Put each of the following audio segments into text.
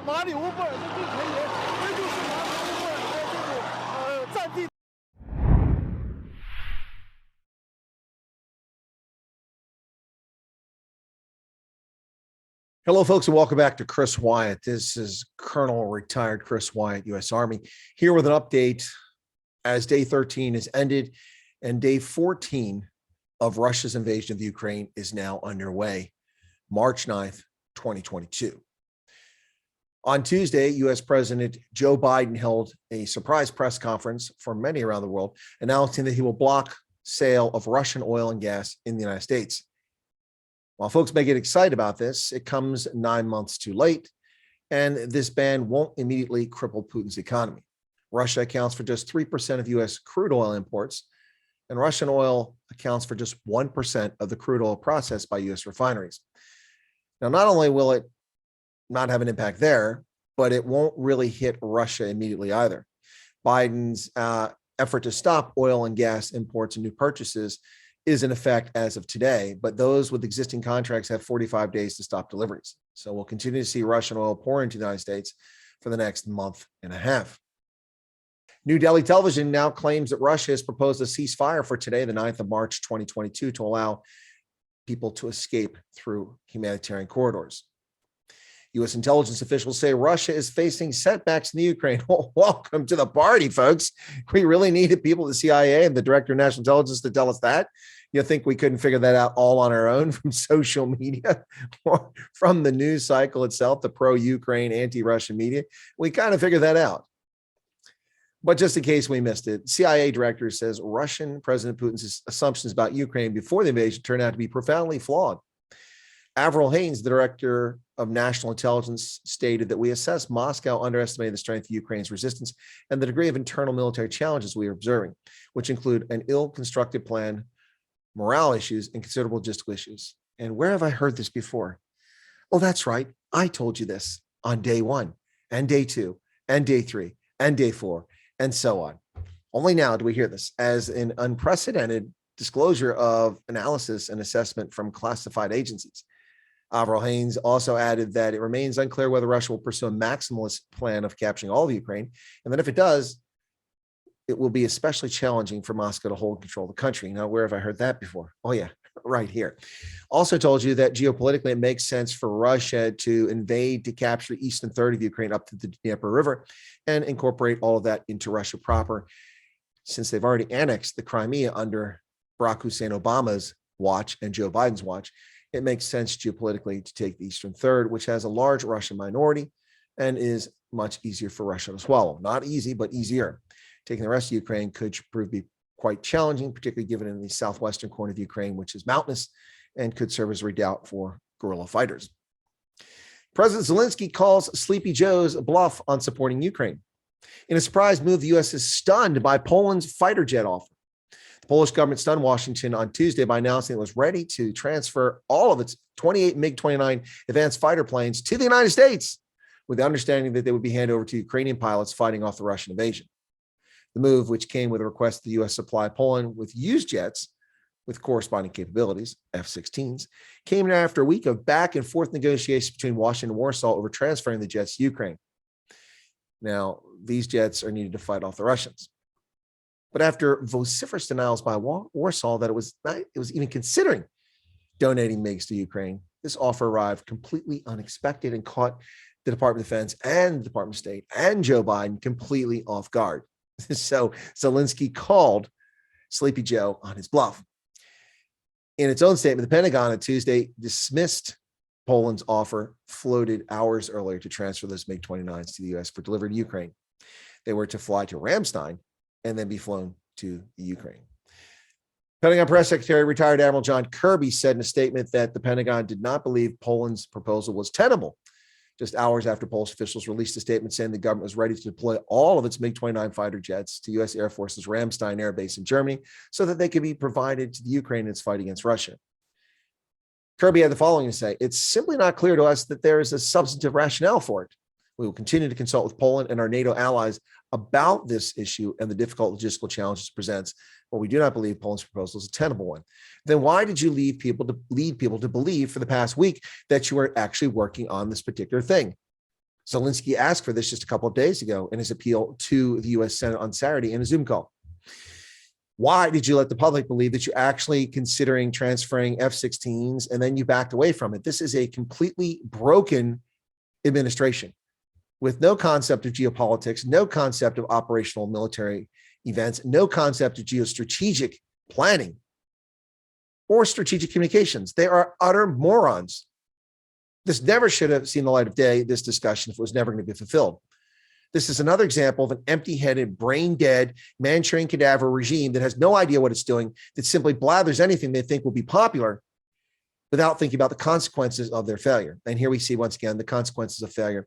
马里乌波尔的地成员，这就是马里乌波尔的战地。Hello, folks, and welcome back to Chris Wyatt. This is Colonel Retired Chris Wyatt, U.S. Army, here with an update as day 13 is ended and day 14 of Russia's invasion of Ukraine is now underway, March 9th, 2022. On Tuesday, U.S. President Joe Biden held a surprise press conference for many around the world, announcing that he will block sale of Russian oil and gas in the United States. While folks may get excited about this, it comes 9 months too late, and this ban won't immediately cripple Putin's economy. Russia accounts for just 3% of U.S. crude oil imports, and Russian oil accounts for just 1% of the crude oil processed by U.S. refineries. Now, not only will it not have an impact there, but it won't really hit Russia immediately either. Biden's effort to stop oil and gas imports and new purchases is in effect as of today, but those with existing contracts have 45 days to stop deliveries. So we'll continue to see Russian oil pour into the United States for the next month and a half. New Delhi television now claims that Russia has proposed a ceasefire for today, the 9th of March, 2022, to allow people to escape through humanitarian corridors. U.S. intelligence officials say Russia is facing setbacks in the Ukraine. Well, welcome to the party, folks. We really needed people at the CIA and the Director of National Intelligence to tell us that. You think we couldn't figure that out all on our own from social media or from the news cycle itself, the pro-Ukraine, anti-Russian media? We kind of figured that out. But just in case we missed it, CIA director says Russian President Putin's assumptions about Ukraine before the invasion turned out to be profoundly flawed. Avril Haines, the director of national intelligence, stated that we assess Moscow underestimated the strength of Ukraine's resistance and the degree of internal military challenges we are observing, which include an ill-constructed plan, morale issues, and considerable logistical issues. And where have I heard this before? Oh, that's right. I told you this on day 1 and day 2 and day 3 and day 4 and so on. Only now do we hear this as an unprecedented disclosure of analysis and assessment from classified agencies. Avril Haines also added that it remains unclear whether Russia will pursue a maximalist plan of capturing all of Ukraine, and that if it does, it will be especially challenging for Moscow to hold control of the country. Now, where have I heard that before? Oh, yeah, right here. Also told you that geopolitically, it makes sense for Russia to invade to capture the eastern third of Ukraine up to the Dnieper River and incorporate all of that into Russia proper, since they've already annexed the Crimea under Barack Hussein Obama's watch and Joe Biden's watch. It makes sense geopolitically to take the eastern third, which has a large Russian minority and is much easier for Russia to swallow. Not easy, but easier. Taking the rest of Ukraine could prove to be quite challenging, particularly given in the southwestern corner of Ukraine, which is mountainous and could serve as a redoubt for guerrilla fighters. President Zelinsky calls Sleepy Joe's bluff on supporting Ukraine. In a surprise move, the U.S. is stunned by Poland's fighter jet offer. The Polish government stunned Washington on Tuesday by announcing it was ready to transfer all of its 28 MiG-29 advanced fighter planes to the United States, with the understanding that they would be handed over to Ukrainian pilots fighting off the Russian invasion. The move, which came with a request the U.S. supply Poland with used jets with corresponding capabilities, F-16s, came after a week of back and forth negotiations between Washington and Warsaw over transferring the jets to Ukraine. Now, these jets are needed to fight off the Russians. But after vociferous denials by Warsaw that it was even considering donating MiGs to Ukraine, this offer arrived completely unexpected and caught the Department of Defense and the Department of State and Joe Biden completely off guard. So Zelinsky called Sleepy Joe on his bluff. In its own statement, the Pentagon on Tuesday dismissed Poland's offer floated hours earlier to transfer those MiG-29s to the U.S. for delivery to Ukraine. They were to fly to Ramstein and then be flown to the Ukraine. Pentagon Press Secretary, retired Admiral John Kirby, said in a statement that the Pentagon did not believe Poland's proposal was tenable, just hours after Polish officials released a statement saying the government was ready to deploy all of its MiG-29 fighter jets to U.S. Air Force's Ramstein Air Base in Germany so that they could be provided to the Ukraine in its fight against Russia. Kirby had the following to say: "It's simply not clear to us that there is a substantive rationale for it. We will continue to consult with Poland and our NATO allies about this issue and the difficult logistical challenges it presents, but we do not believe Poland's proposal is a tenable one." Then why did you lead people to believe for the past week that you were actually working on this particular thing? Zelinsky asked for this just a couple of days ago in his appeal to the U.S. Senate on Saturday in a Zoom call. Why did you let the public believe that you're actually considering transferring F-16s and then you backed away from it? This is a completely broken administration with no concept of geopolitics, no concept of operational military events, no concept of geostrategic planning or strategic communications. They are utter morons. This never should have seen the light of day, this discussion, if it was never going to be fulfilled. This is another example of an empty-headed, brain-dead, Manchurian cadaver regime that has no idea what it's doing, that simply blathers anything they think will be popular without thinking about the consequences of their failure. And here we see, once again, the consequences of failure,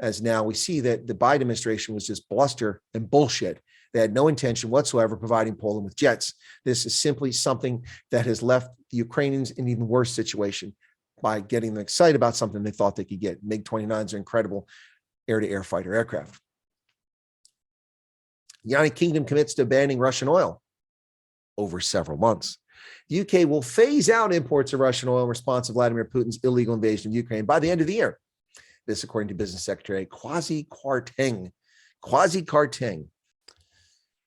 as now we see that the Biden administration was just bluster and bullshit. They had no intention whatsoever of providing Poland with jets. This is simply something that has left the Ukrainians in an even worse situation by getting them excited about something they thought they could get. MiG-29s are incredible air-to-air fighter aircraft. The United Kingdom commits to banning Russian oil over several months. The UK will phase out imports of Russian oil in response to Vladimir Putin's illegal invasion of Ukraine by the end of the year. This, according to Business Secretary Kwasi Kwarteng.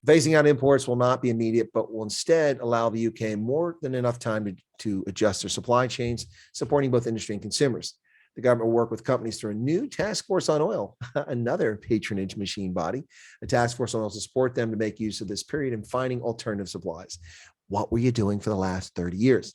Phasing out imports will not be immediate, but will instead allow the UK more than enough time to adjust their supply chains, supporting both industry and consumers. The government will work with companies through a new task force on oil, another patronage machine body, a task force on oil to support them to make use of this period and finding alternative supplies. What were you doing for the last 30 years?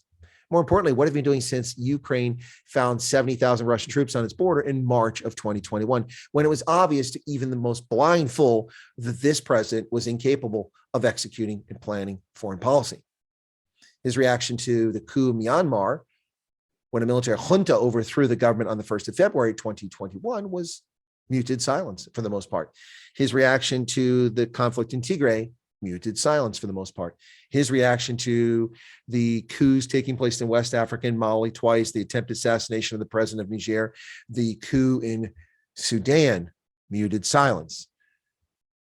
More importantly, what have you been doing since Ukraine found 70,000 Russian troops on its border in March of 2021, when it was obvious to even the most blind fool that this president was incapable of executing and planning foreign policy? His reaction to the coup in Myanmar, when a military junta overthrew the government on the 1st of February, 2021, was muted silence for the most part. His reaction to the conflict in Tigray, muted silence for the most part. His reaction to the coups taking place in West Africa and Mali twice, the attempted assassination of the president of Niger, the coup in Sudan, muted silence.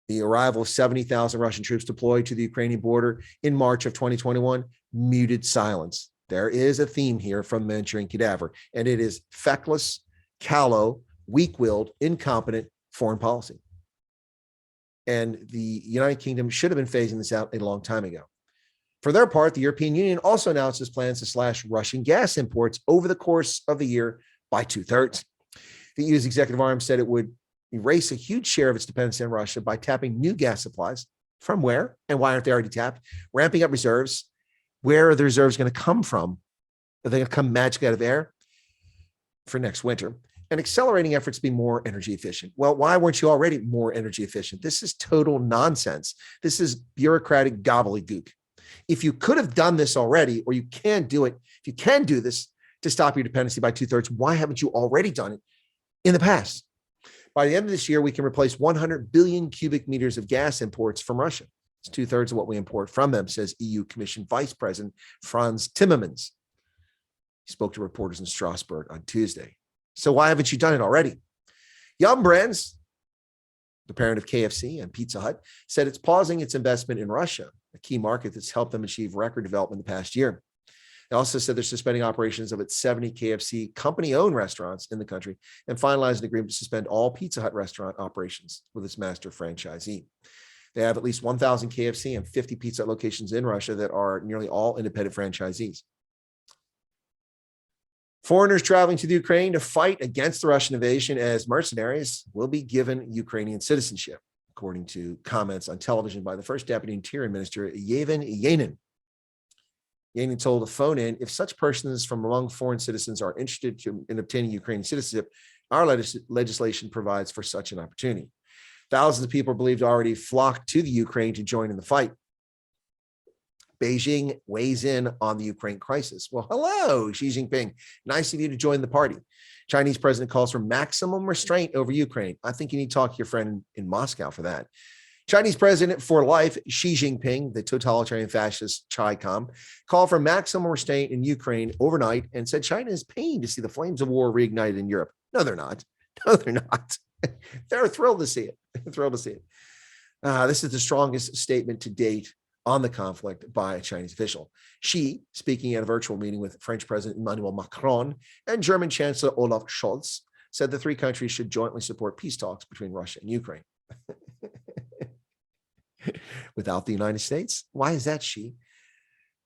The arrival of 70,000 Russian troops deployed to the Ukrainian border in March of 2021, muted silence. There is a theme here from Manchurian cadaver, and it is feckless, callow, weak-willed, incompetent foreign policy. And the United Kingdom should have been phasing this out a long time ago. For their part, the European Union also announced its plans to slash Russian gas imports over the course of the year by 2/3. The EU's executive arm said it would erase a huge share of its dependency on Russia by tapping new gas supplies. From where and why aren't they already tapped? Ramping up reserves. Where are the reserves going to come from? Are they going to come magically out of air for next winter? And accelerating efforts to be more energy efficient. Well, why weren't you already more energy efficient? This is total nonsense. This is bureaucratic gobbledygook. If you could have done this already, or you can do it, if you can do this to stop your dependency by 2/3, why haven't you already done it in the past? By the end of this year, we can replace 100 billion cubic meters of gas imports from Russia. It's 2/3 of what we import from them, says EU Commission Vice President Franz Timmermans. He spoke to reporters in Strasbourg on Tuesday. So why haven't you done it already? Yum Brands, the parent of KFC and Pizza Hut, said it's pausing its investment in Russia, a key market that's helped them achieve record development the past year. They also said they're suspending operations of its 70 KFC company-owned restaurants in the country and finalized an agreement to suspend all Pizza Hut restaurant operations with its master franchisee. They have at least 1,000 KFC and 50 Pizza Hut locations in Russia that are nearly all independent franchisees. Foreigners traveling to the Ukraine to fight against the Russian invasion as mercenaries will be given Ukrainian citizenship, according to comments on television by the first Deputy Interior Minister, Yevhen Yanin. Yanin told a phone-in, if such persons from among foreign citizens are interested in obtaining Ukrainian citizenship, our legislation provides for such an opportunity. Thousands of people are believed to already flocked to the Ukraine to join in the fight. Beijing weighs in on the Ukraine crisis. Well, hello, Xi Jinping. Nice of you to join the party. Chinese president calls for maximum restraint over Ukraine. I think you need to talk to your friend in Moscow for that. Chinese president for life, Xi Jinping, the totalitarian fascist Chi-Com, called for maximum restraint in Ukraine overnight and said China is pained to see the flames of war reignited in Europe. No, they're not. No, they're not. They're thrilled to see it. They're thrilled to see it. This is the strongest statement to date on the conflict by a Chinese official. Xi, speaking at a virtual meeting with French President Emmanuel Macron and German Chancellor Olaf Scholz, said the three countries should jointly support peace talks between Russia and Ukraine. Without the United States? Why is that, Xi?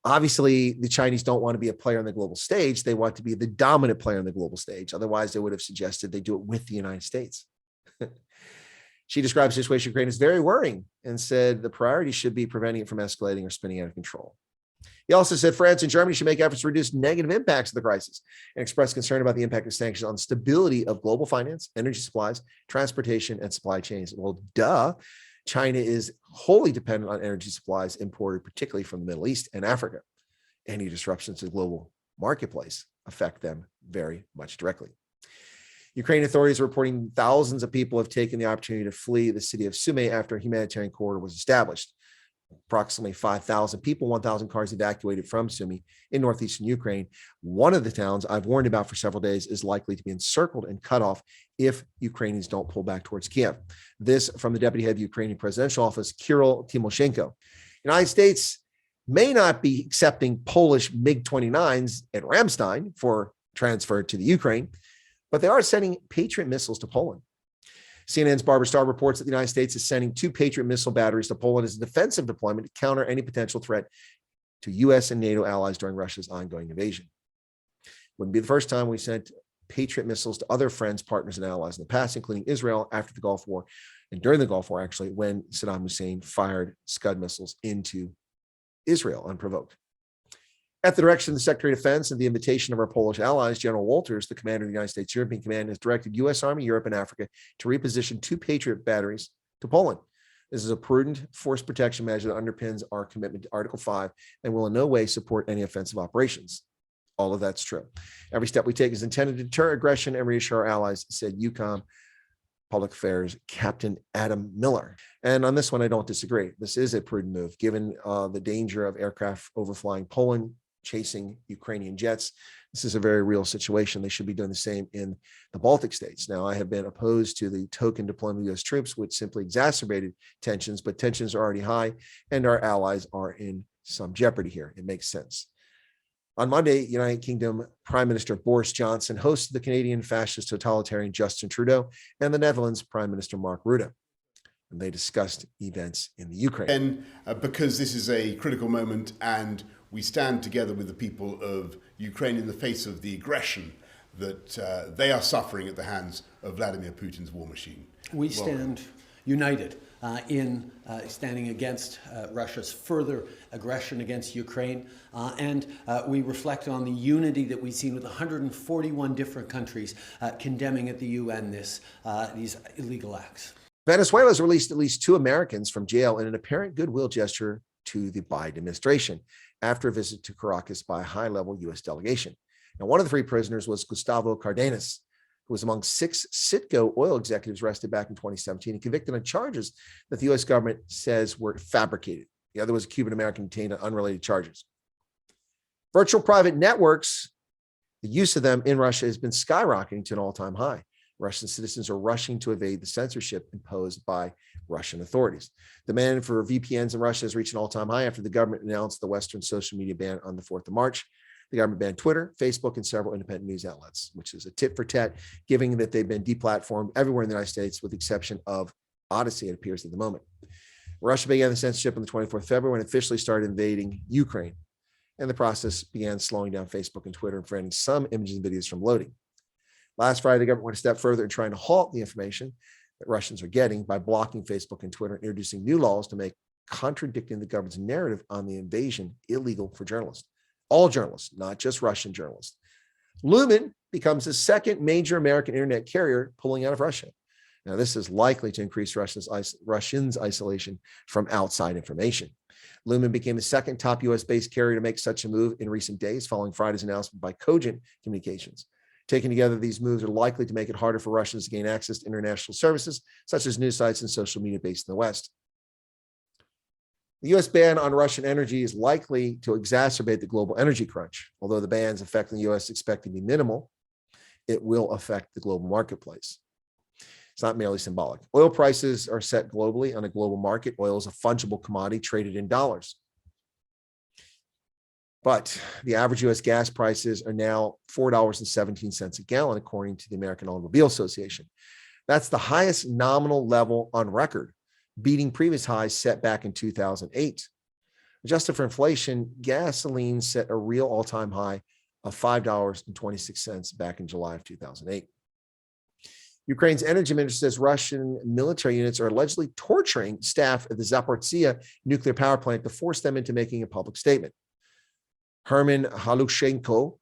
Obviously, the Chinese don't want to be a player on the global stage. They want to be the dominant player on the global stage. Otherwise, they would have suggested they do it with the United States. She describes the situation in Ukraine as very worrying and said the priority should be preventing it from escalating or spinning out of control. He also said France and Germany should make efforts to reduce negative impacts of the crisis and expressed concern about the impact of sanctions on stability of global finance, energy supplies, transportation, and supply chains. Well, duh. China is wholly dependent on energy supplies imported particularly from the Middle East and Africa. Any disruptions to the global marketplace affect them very much directly. Ukrainian authorities are reporting thousands of people have taken the opportunity to flee the city of Sumy after a humanitarian corridor was established. Approximately 5,000 people, 1,000 cars evacuated from Sumy in northeastern Ukraine. One of the towns I've warned about for several days is likely to be encircled and cut off if Ukrainians don't pull back towards Kiev. This from the deputy head of Ukrainian presidential office, Kirill Timoshenko. United States may not be accepting Polish MiG-29s at Ramstein for transfer to the Ukraine, but they are sending Patriot missiles to Poland. CNN's Barbara Starr reports that the United States is sending 2 Patriot missile batteries to Poland as a defensive deployment to counter any potential threat to U.S. and NATO allies during Russia's ongoing invasion. Wouldn't be the first time we sent Patriot missiles to other friends, partners, and allies in the past, including Israel after the Gulf War and during the Gulf War, actually, when Saddam Hussein fired Scud missiles into Israel unprovoked. At the direction of the Secretary of Defense and the invitation of our Polish allies, General Walters, the commander of the United States European Command, has directed U.S. Army, Europe, and Africa to reposition 2 Patriot batteries to Poland. This is a prudent force protection measure that underpins our commitment to Article 5 and will in no way support any offensive operations. All of that's true. Every step we take is intended to deter aggression and reassure our allies, said EUCOM Public Affairs Captain Adam Miller. And on this one, I don't disagree. This is a prudent move, given the danger of aircraft overflying Poland, chasing Ukrainian jets. This is a very real situation. They should be doing the same in the Baltic states. Now, I have been opposed to the token deployment of U.S. troops, which simply exacerbated tensions, but tensions are already high, and our allies are in some jeopardy here. It makes sense. On Monday, United Kingdom Prime Minister Boris Johnson hosted the Canadian fascist totalitarian Justin Trudeau and the Netherlands Prime Minister Mark Rutte. And they discussed events in the Ukraine. And because this is a critical moment and we stand together with the people of Ukraine in the face of the aggression that they are suffering at the hands of Vladimir Putin's war machine. We stand united in standing against Russia's further aggression against Ukraine, and we reflect on the unity that we've seen with 141 different countries condemning at the UN these illegal acts. Venezuela has released at least 2 Americans from jail in an apparent goodwill gesture to the Biden administration after a visit to Caracas by a high-level U.S. delegation. Now, one of the 3 prisoners was Gustavo Cardenas, who was among 6 Citgo oil executives arrested back in 2017 and convicted on charges that the U.S. government says were fabricated. The other was a Cuban-American detained on unrelated charges. Virtual private networks, the use of them in Russia has been skyrocketing to an all-time high. Russian citizens are rushing to evade the censorship imposed by Russian authorities. Demand for VPNs in Russia has reached an all-time high after the government announced the Western social media ban on the 4th of March. The government banned Twitter, Facebook, and several independent news outlets, which is a tit for tat, given that they've been deplatformed everywhere in the United States, with the exception of Odyssey, it appears at the moment. Russia began the censorship on the 24th of February when it officially started invading Ukraine, and the process began slowing down Facebook and Twitter and preventing some images and videos from loading. Last Friday, the government went a step further in trying to halt the information that Russians are getting by blocking Facebook and Twitter and introducing new laws to make contradicting the government's narrative on the invasion illegal for journalists. All journalists, not just Russian journalists. Lumen becomes the 2nd major American internet carrier pulling out of Russia. Now, this is likely to increase Russians' isolation from outside information. Lumen became the 2nd top U.S.-based carrier to make such a move in recent days, following Friday's announcement by Cogent Communications. Taken together, these moves are likely to make it harder for Russians to gain access to international services, such as news sites and social media based in the West. The U.S. ban on Russian energy is likely to exacerbate the global energy crunch. Although the ban's effect in the U.S. is expected to be minimal, it will affect the global marketplace. It's not merely symbolic. Oil prices are set globally on a global market. Oil is a fungible commodity traded in dollars. But the average U.S. gas prices are now $4.17 a gallon, according to the American Automobile Association. That's the highest nominal level on record, beating previous highs set back in 2008. Adjusted for inflation, gasoline set a real all-time high of $5.26 back in July of 2008. Ukraine's energy minister says Russian military units are allegedly torturing staff at the Zaporizhzhia nuclear power plant to force them into making a public statement. Herman Halushenko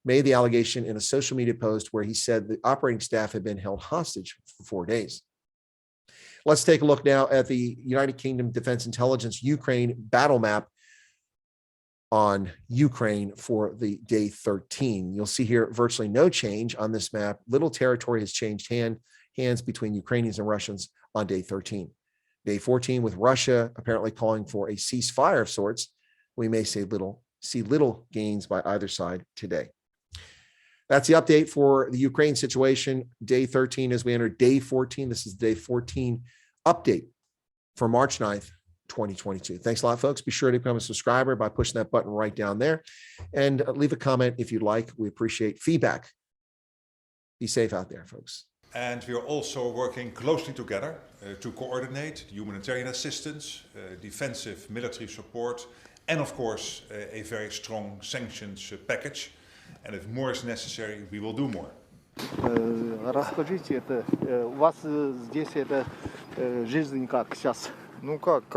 made the allegation in a social media post where he said the operating staff had been held hostage for 4 days. Let's take a look now at the United Kingdom Defense Intelligence Ukraine battle map on Ukraine for the day 13. You'll see here virtually no change on this map. Little territory has changed hands between Ukrainians and Russians on day 13. Day 14, with Russia apparently calling for a ceasefire of sorts, we may see little gains by either side today. That's the update for the Ukraine situation. Day 13 as we enter day 14. This is day 14 update for March 9th, 2022. Thanks a lot, folks. Be sure to become a subscriber by pushing that button right down there and leave a comment if you'd like. We appreciate feedback. Be safe out there, folks. And we are also working closely together to coordinate humanitarian assistance, defensive military support, and of course, a very strong sanctions package. And if more is necessary, we will do more. Расскажите, у вас здесь жизнь как сейчас? Ну как